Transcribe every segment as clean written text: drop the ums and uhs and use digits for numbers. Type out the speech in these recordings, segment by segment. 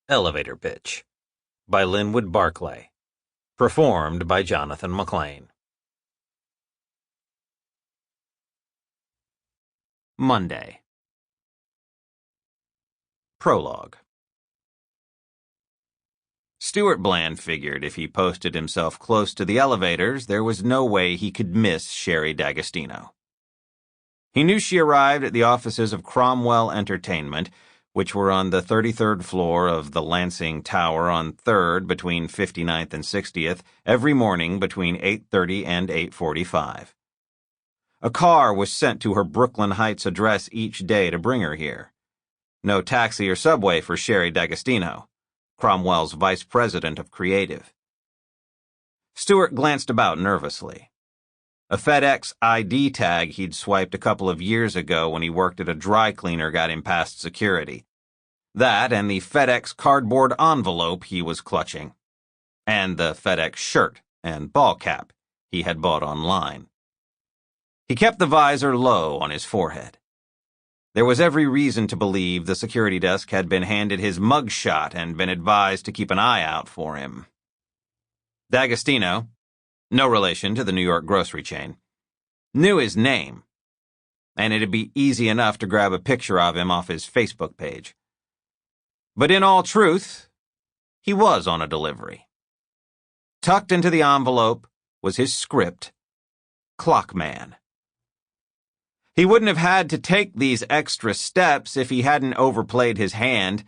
Elevator Pitch by Linwood Barclay. Performed by Johnathan Mcclain. Monday. Prologue. Stuart Bland figured if he posted himself close to the elevators, there was no way he could miss Sherry D'Agostino. He knew she arrived at the offices of Cromwell Entertainment, which were on the 33rd floor of the Lansing Tower on 3rd between 59th and 60th, every morning between 8:30 and 8:45. A car was sent to her Brooklyn Heights address each day to bring her here. No taxi or subway for Sherry D'Agostino, Cromwell's vice president of creative. Stuart glanced about nervously. A FedEx ID tag he'd swiped a couple of years ago when he worked at a dry cleaner got him past security. That and the FedEx cardboard envelope he was clutching. And the FedEx shirt and ball cap he had bought online. He kept the visor low on his forehead. There was every reason to believe the security desk had been handed his mugshot and been advised to keep an eye out for him. D'Agostino, no relation to the New York grocery chain, knew his name, and it'd be easy enough to grab a picture of him off his Facebook page. But in all truth, he was on a delivery. Tucked into the envelope was his script, Clockman. He wouldn't have had to take these extra steps if he hadn't overplayed his hand,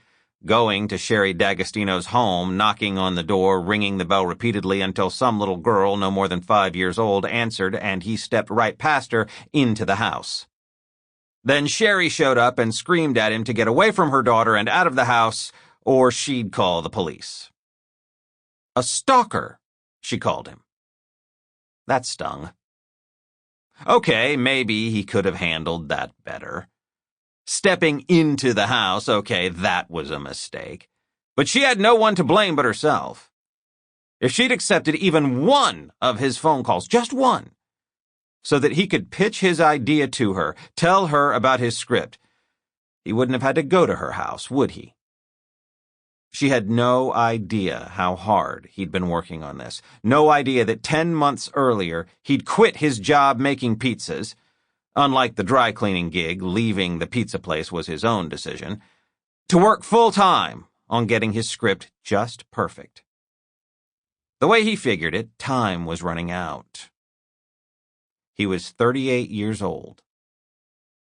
going to Sherry D'Agostino's home, knocking on the door, ringing the bell repeatedly until some little girl no more than 5 years old answered and he stepped right past her into the house. Then Sherry showed up and screamed at him to get away from her daughter and out of the house, or she'd call the police. A stalker, she called him. That stung. Okay, maybe he could have handled that better. Stepping into the house, okay, that was a mistake. But she had no one to blame but herself. If she'd accepted even one of his phone calls, just one, so that he could pitch his idea to her, tell her about his script, he wouldn't have had to go to her house, would he? She had no idea how hard he'd been working on this. No idea that 10 months earlier he'd quit his job making pizzas. Unlike the dry cleaning gig, leaving the pizza place was his own decision, to work full-time on getting his script just perfect. The way he figured it, time was running out. He was 38 years old.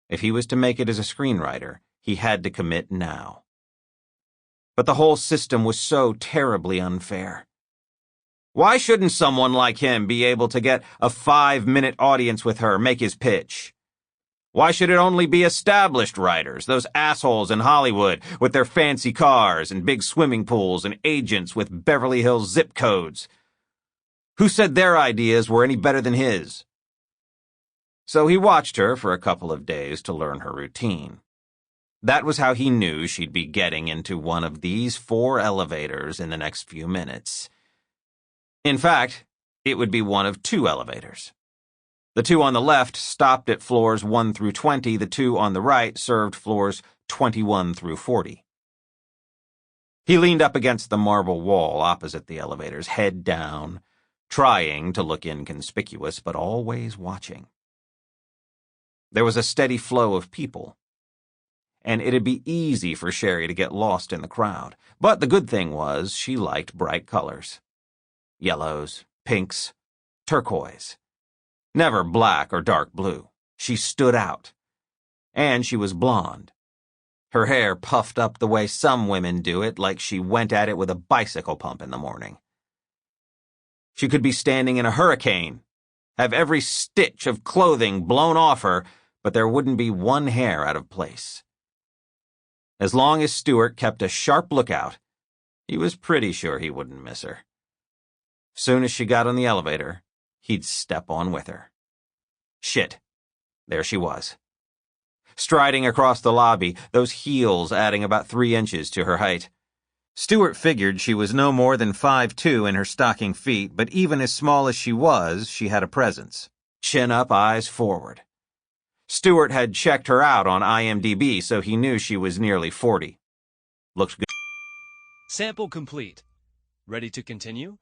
If he was to make it as a screenwriter, he had to commit now. But the whole system was so terribly unfair. Why shouldn't someone like him be able to get a 5-minute audience with her, make his pitch? Why should it only be established writers, those assholes in Hollywood with their fancy cars and big swimming pools and agents with Beverly Hills zip codes? Who said their ideas were any better than his? So he watched her for a couple of days to learn her routine. That was how he knew she'd be getting into one of these 4 elevators in the next few minutes. In fact, it would be one of 2 elevators. The 2 on the left stopped at floors 1 through 20. The 2 on the right served floors 21 through 40. He leaned up against the marble wall opposite the elevators, head down, trying to look inconspicuous, but always watching. There was a steady flow of people, and it'd be easy for Sherry to get lost in the crowd. But the good thing was she liked bright colors. Yellows, pinks, turquoise. Never black or dark blue. She stood out. And she was blonde. Her hair puffed up the way some women do it, like she went at it with a bicycle pump in the morning. She could be standing in a hurricane, have every stitch of clothing blown off her, but there wouldn't be one hair out of place. As long as Stuart kept a sharp lookout, he was pretty sure he wouldn't miss her. Soon as she got on the elevator, he'd step on with her. Shit. There she was. Striding across the lobby, those heels adding about 3 inches to her height. Stuart figured she was no more than 5'2" in her stocking feet, but even as small as she was, she had a presence. Chin up, eyes forward. Stuart had checked her out on IMDb, so he knew she was nearly 40. Looked good. Sample complete. Ready to continue?